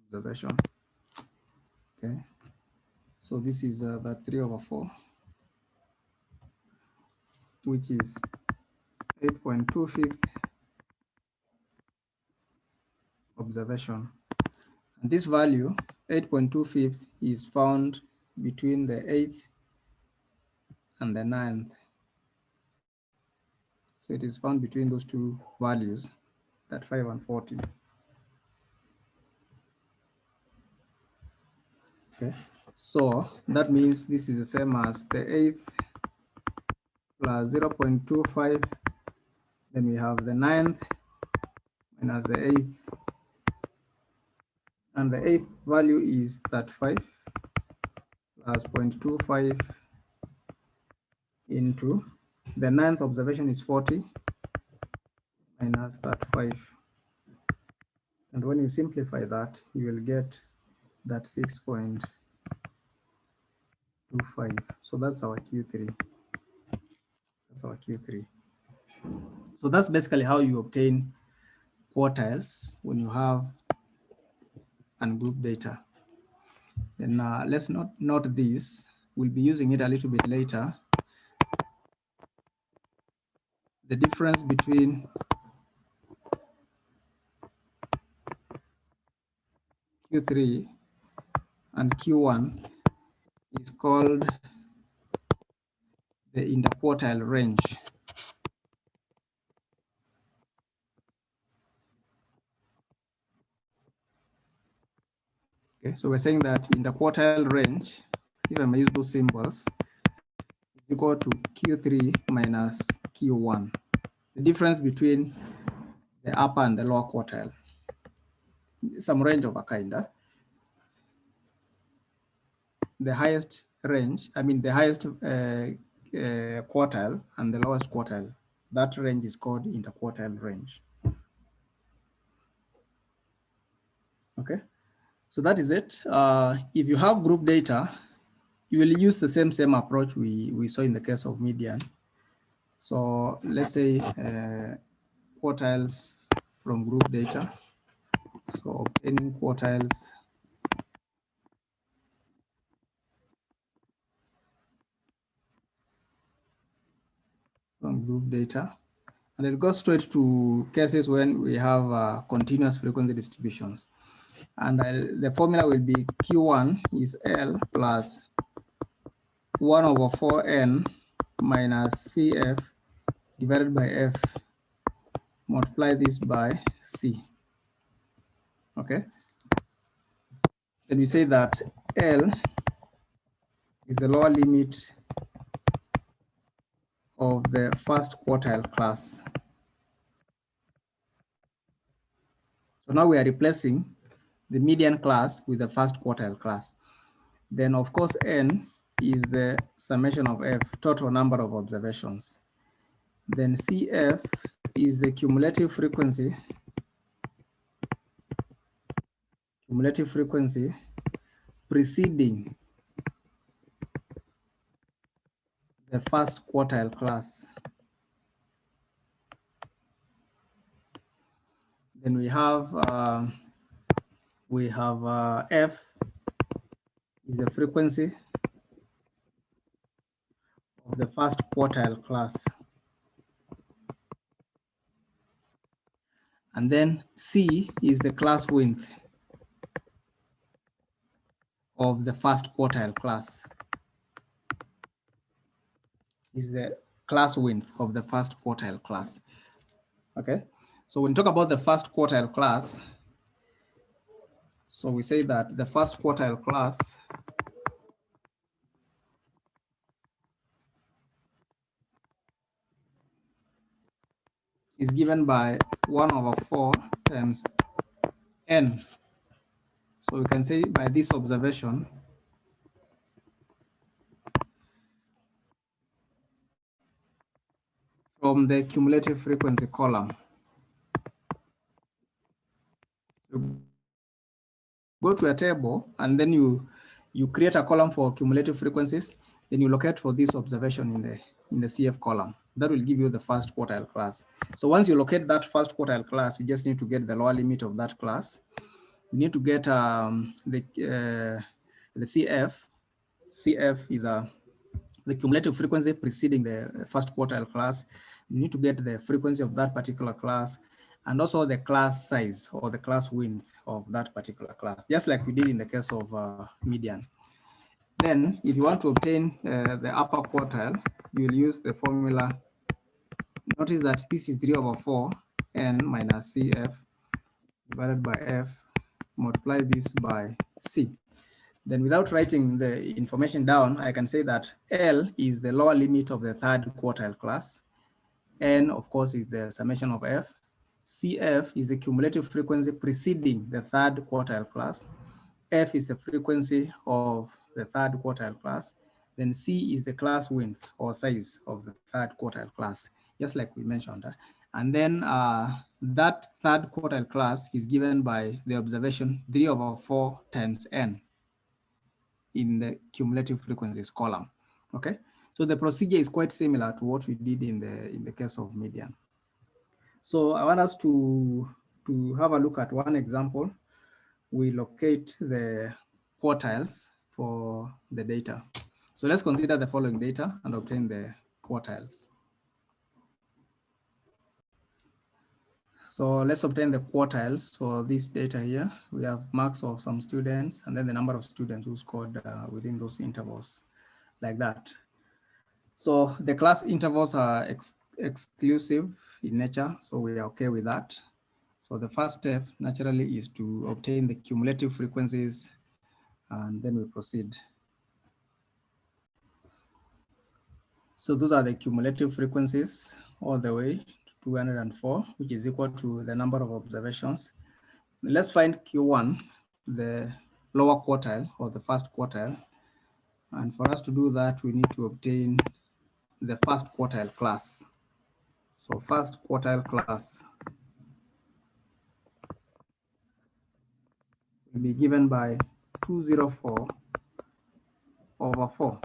observation. Okay, so this is the 3/4, which is 8.25th observation. And this value, 8.25th, is found between the 8th and the 9th So it is found between those two values, that 5 and 40. Okay, so that means this is the same as the 8th plus 0.25. Then we have the 9th minus the 8th. And the 8th value is 35 plus 0.25 into the 9th observation is 40 minus 35. And when you simplify that, you will get that 6.25. So that's our Q3. That's our Q3. So that's basically how you obtain quartiles when you have ungrouped data. Then let's note this. We'll be using it a little bit later. The difference between Q3 and Q1 is called the interquartile range. Okay, so we're saying that interquartile range, if I may use those symbols, is equal to Q3 minus Q1. The difference between the upper and the lower quartile, some range of a kind. The highest range, I mean the highest quartile and the lowest quartile, that range is called interquartile range. Okay, so that is it. If you have group data, you will use the same approach we saw in the case of median. So let's say quartiles from group data. So obtaining quartiles from group data. And it goes straight to cases when we have continuous frequency distributions. And the formula will be Q1 is L plus 1 over 4n minus CF divided by F, multiply this by C. Okay. Then we say that L is the lower limit of the first quartile class. So now we are replacing the median class with the first quartile class. Then of course, N is the summation of F, total number of observations. Then CF is the cumulative frequency preceding the first quartile class. Then we have F is the frequency of the first quartile class. And then C is the class width of the first quartile class. Is the class width of the first quartile class. Okay, so when we talk about the first quartile class, so we say that the first quartile class is given by 1 over 4 times n. So we can say by this observation, from the cumulative frequency column, you go to a table and then you create a column for cumulative frequencies, then you locate for this observation in the CF column. That will give you the first quartile class. So once you locate that first quartile class, you just need to get the lower limit of that class. You need to get the CF. CF is the cumulative frequency preceding the first quartile class. You need to get the frequency of that particular class and also the class size or the class width of that particular class, just like we did in the case of median. Then if you want to obtain the upper quartile, you will use the formula Notice that this is 3 over 4 n minus cf divided by f, multiply this by c. Then without writing the information down, I can say that L is the lower limit of the third quartile class. N, of course, is the summation of f. CF is the cumulative frequency preceding the third quartile class. F is the frequency of the third quartile class. Then C is the class width or size of the third quartile class, just like we mentioned. And then that third quartile class is given by the observation 3 over 4 times n in the cumulative frequencies column. Okay, so the procedure is quite similar to what we did in the case of median. So I want us to have a look at one example. We locate the quartiles for the data. So let's consider the following data and obtain the quartiles. So let's obtain the quartiles for this data here. We have marks of some students and then the number of students who scored within those intervals, like that. So the class intervals are exclusive in nature, so we are okay with that. So the first step naturally is to obtain the cumulative frequencies, and then we proceed. So those are the cumulative frequencies all the way to 204, which is equal to the number of observations. Let's find Q1, the lower quartile or the first quartile. And for us to do that, we need to obtain the first quartile class. So first quartile class will be given by 204 over 4.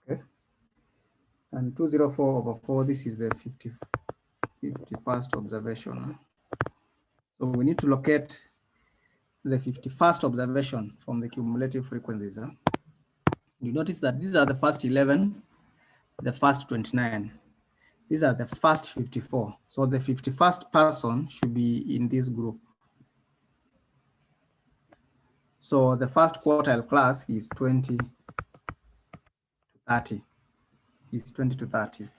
Okay. And 204 over 4, this is the 51st observation. So we need to locate the 51st observation from the cumulative frequencies. You notice that these are the first 11, the first 29. These are the first 54. So the 51st person should be in this group. So the first quartile class is 20 to 30. Is 20 to 30.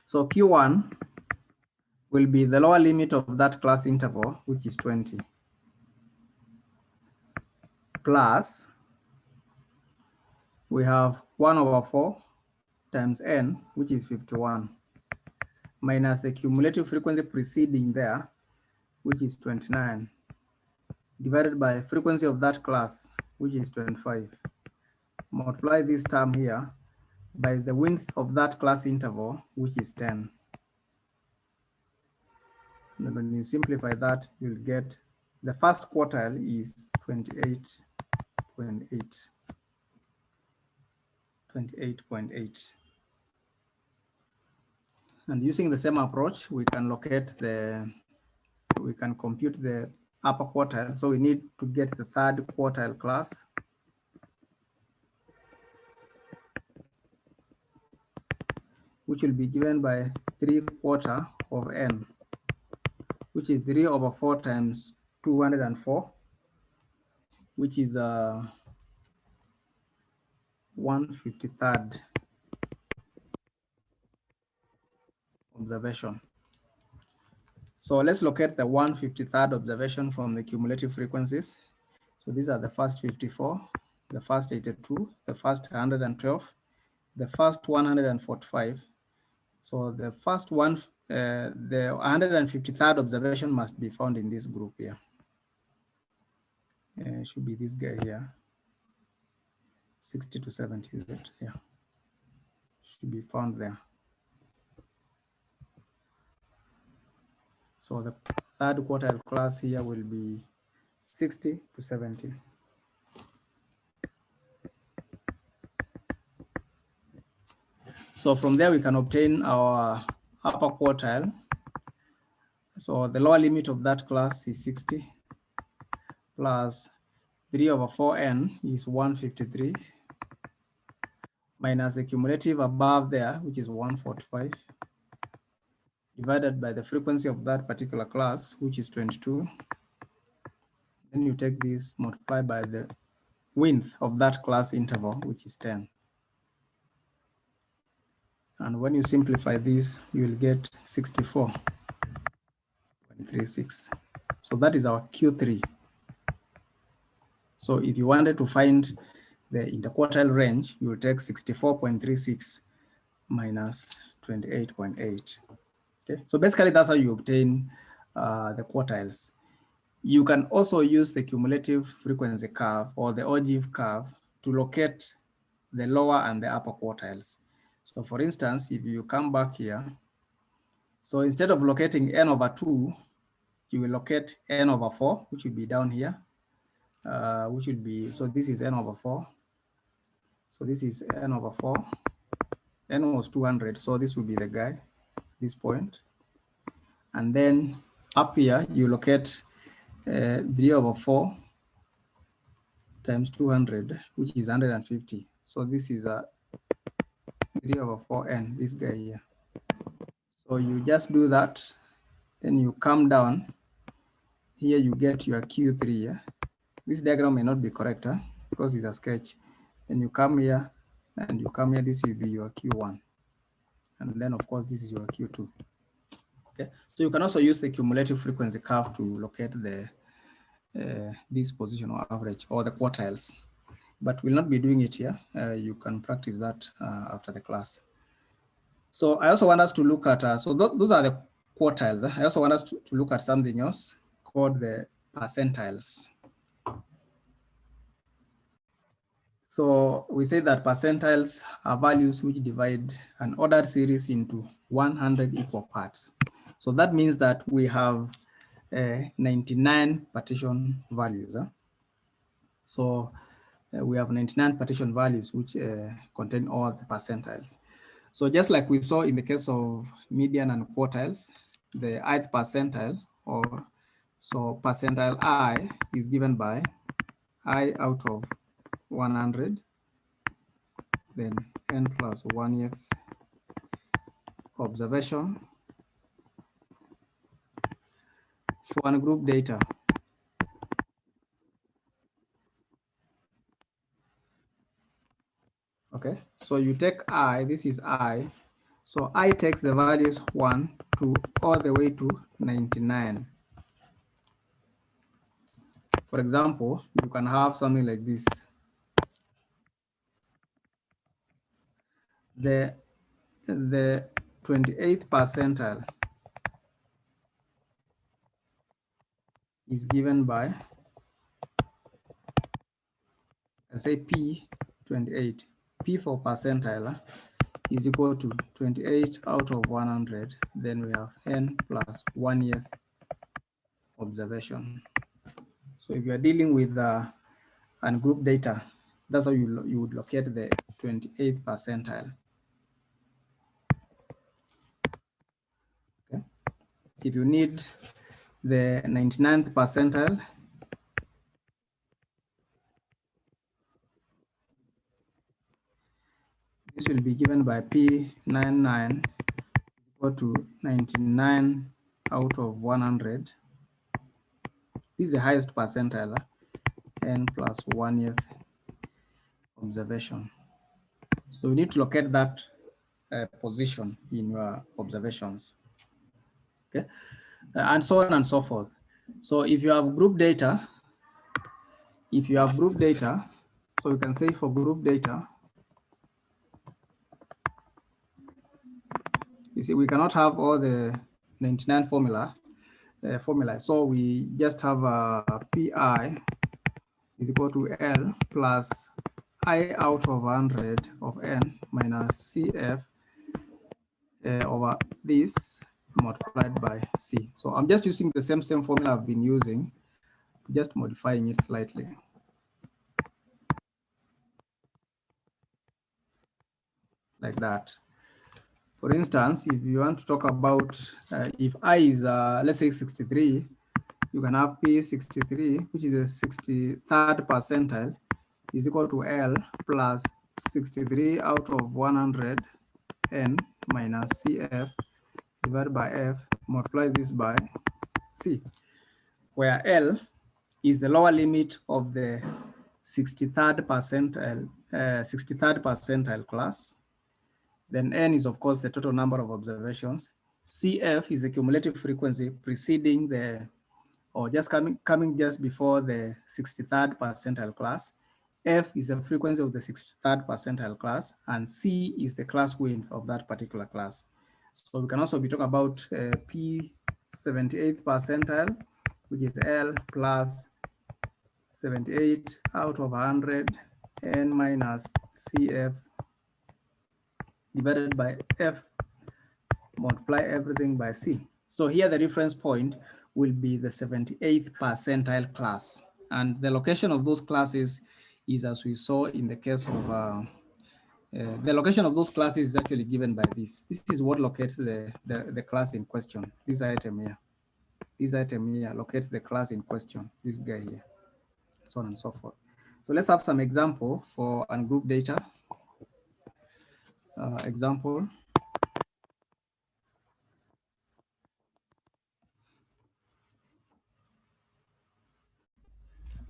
So Q1 will be the lower limit of that class interval, which is 20, plus we have 1 over 4 times n, which is 51, minus the cumulative frequency preceding there, which is 29, divided by frequency of that class, which is 25. Multiply this term here by the width of that class interval, which is 10. And when you simplify that, you'll get the first quartile is 28.8. 28.8. And using the same approach, we can compute the upper quartile. So we need to get the third quartile class. Which will be given by 3/4 of n, which is 3 over 4 times 204, which is 153rd observation. So let's locate the 153rd observation from the cumulative frequencies. So these are the first 54, the first 82, the first 112, the first 145. So the first one, the 153rd observation must be found in this group here. It should be this guy here. 60 to 70, is it? Yeah. Should be found there. So the third quartile class here will be 60 to 70. So from there we can obtain our upper quartile. So the lower limit of that class is 60 plus 3 over 4n is 153 minus the cumulative above there, which is 145, divided by the frequency of that particular class, which is 22, Then you take this, multiply by the width of that class interval, which is 10. And when you simplify this, you will get 64.36. So that is our Q3. So if you wanted to find the interquartile range, you will take 64.36 minus 28.8. Okay, so basically that's how you obtain the quartiles. You can also use the cumulative frequency curve or the ogive curve to locate the lower and the upper quartiles. So for instance, if you come back here, so instead of locating n over 2, you will locate n over 4, which will be down here, which will be, so this is n over 4. So this is n over 4. N was 200, so this will be the guy, this point. And then up here, you locate 3 over 4 times 200, which is 150. So this is a 3 over 4n, this guy here. So you just do that, then you come down. Here you get your Q3. Yeah? This diagram may not be correct because it's a sketch. Then you come here and you come here, this will be your Q1. And then of course, this is your Q2. Okay, so you can also use the cumulative frequency curve to locate the this positional average or the quartiles, but we'll not be doing it here. You can practice that after the class. So I also want us to look at, so those are the quartiles. I also want us to look at something else called the percentiles. So we say that percentiles are values which divide an ordered series into 100 equal parts. So that means that we have 99 partition values. So we have 99 partition values which contain all the percentiles. So just like we saw in the case of median and quartiles, the ith percentile, or so percentile I is given by I out of 100, then n plus 1th observation for ungroup data. Okay, so you take I, this is I. So I takes the values 1 to all the way to 99. For example, you can have something like this. The 28th percentile is given by, I say P28. P for percentile is equal to 28 out of 100. Then we have n plus 1th observation. So if you are dealing with ungroup data, that's how you would locate the 28th percentile. Okay. If you need the 99th percentile, this will be given by P99 equal to 99 out of 100. This is the highest percentile, n plus 1th observation. So you need to locate that position in your observations. Okay, and so on and so forth. So if you have group data, so you can say for group data, you see, we cannot have all the 99 formula. So we just have PI is equal to L plus I out of 100 of N minus CF over this multiplied by C. So I'm just using the same formula I've been using, just modifying it slightly. Like that. For instance, if you want to talk about if I is, let's say 63, you can have P63, which is the 63rd percentile, is equal to L plus 63 out of 100 N minus CF divided by F, multiply this by C, where L is the lower limit of the 63rd percentile class. Then n is, of course, the total number of observations. CF is the cumulative frequency preceding the, or just coming just before the 63rd percentile class. F is the frequency of the 63rd percentile class, and C is the class width of that particular class. So we can also be talking about P 78th percentile, which is L plus 78 out of 100, N minus CF divided by F, multiply everything by C. So here the reference point will be the 78th percentile class. And the location of those classes is, as we saw in the case of, the location of those classes is actually given by this. This is what locates the class in question, this item here. This item here locates the class in question, this guy here, so on and so forth. So let's have some example for ungrouped data. Example.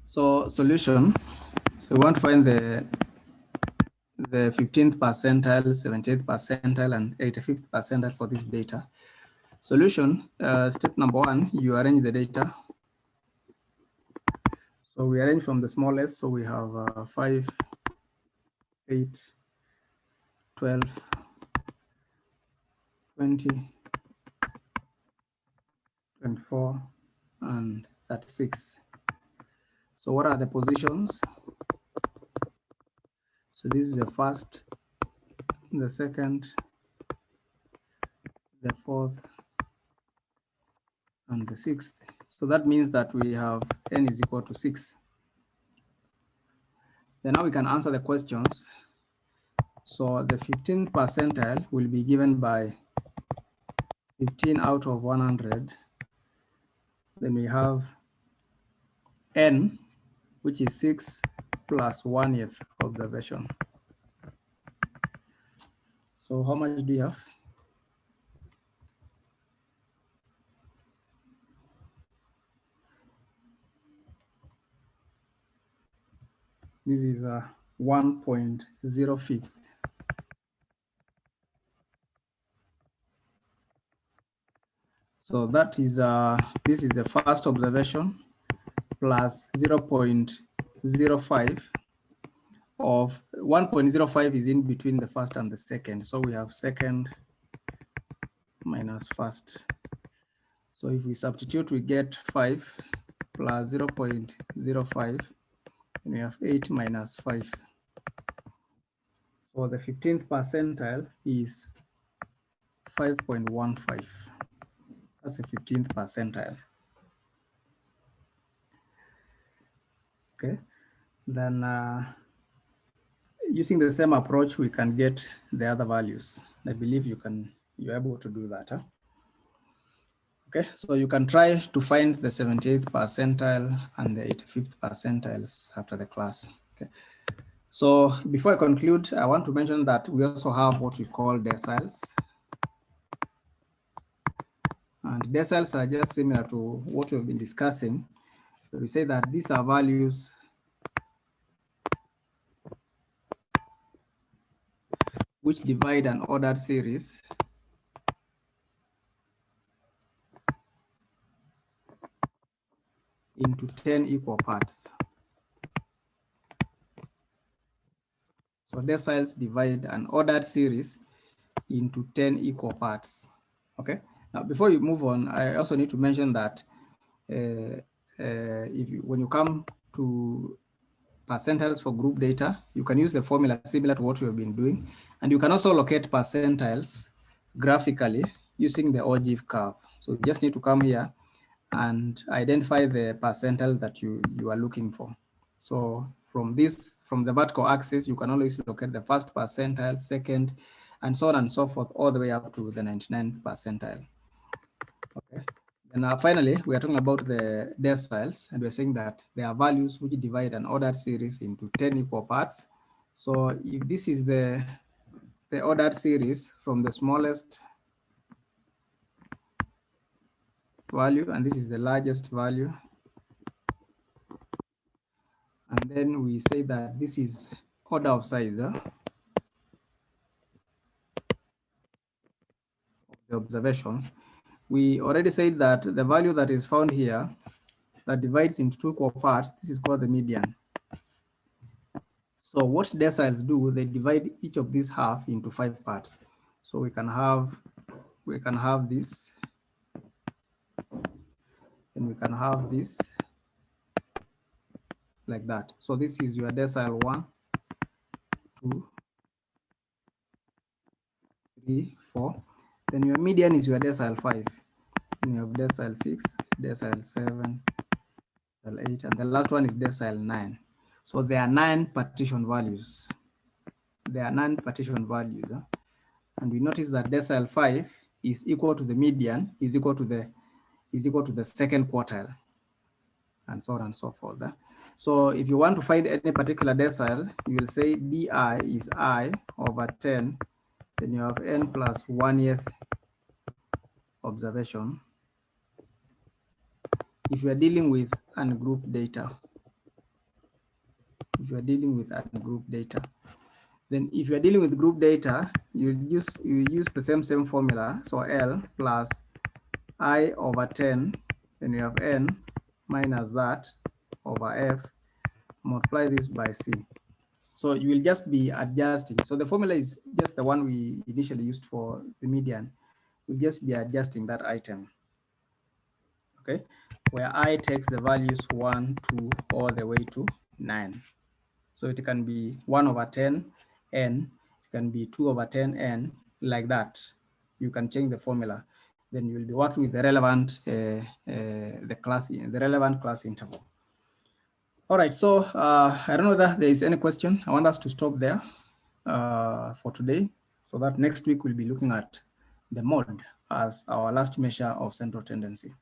So solution, so we want to find the 15th percentile, 78th percentile, and 85th percentile for this data. Solution, step number one, you arrange the data. So we arrange from the smallest, so we have 5, 8, 12, 20, 24, and 36. So what are the positions? So this is the first, the second, the fourth, and the sixth. So that means that we have n is equal to 6. Then now we can answer the questions. So the 15th percentile will be given by 15 out of 100. Then we have n, which is 6 plus 1th observation. So how much do you have? This is 1.05. So that is, this is the first observation plus 0.05 of 1.05 is in between the first and the second. So we have second minus first. So if we substitute, we get 5 plus 0.05, and we have 8 minus 5. So the 15th percentile is 5.15. That's the 15th percentile. Okay, then using the same approach, we can get the other values. I believe you're able to do that. Huh? Okay, so you can try to find the 78th percentile and the 85th percentiles after the class. Okay, so before I conclude, I want to mention that we also have what we call deciles. And deciles are just similar to what we've been discussing. So we say that these are values which divide an ordered series into 10 equal parts. So deciles divide an ordered series into 10 equal parts. Okay. Now, before you move on, I also need to mention that when you come to percentiles for group data, you can use the formula similar to what we have been doing, and you can also locate percentiles graphically using the ogive curve. So you just need to come here and identify the percentile that you are looking for. So from the vertical axis, you can always locate the first percentile, second, and so on and so forth, all the way up to the 99th percentile. Okay. And finally, we are talking about the deciles, and we're saying that there are values which divide an ordered series into 10 equal parts. So if this is the ordered series from the smallest value, and this is the largest value, And then we say that this is order of size, the observations. We already said that the value that is found here that divides into two equal parts, this is called the median. So what deciles do, they divide each of these half into 5 parts. So we can have this, and we can have this like that. So this is your decile 1, 2, 3, 4. Then your median is your decile 5. And you have decile 6, decile 7, decile 8, and the last one is decile 9. So there are 9 partition values. There are 9 partition values. And we notice that decile 5 is equal to the median, is equal to the second quartile, and so on and so forth. So if you want to find any particular decile, you will say di is I over 10, then you have n plus 1th observation. If you are dealing with ungrouped data, then if you are dealing with group data, you use the same formula. So L plus I over 10, then you have n minus that over f, multiply this by c. So you will just be adjusting. So the formula is just the one we initially used for the median. We'll just be adjusting that item, okay? Where I takes the values 1, 2, all the way to 9. So it can be 1 over 10 n, it can be 2 over 10 n, like that. You can change the formula. Then you'll be working with the relevant relevant class interval. All right, so I don't know that there is any question. I want us to stop there for today, so that next week we'll be looking at the mode as our last measure of central tendency.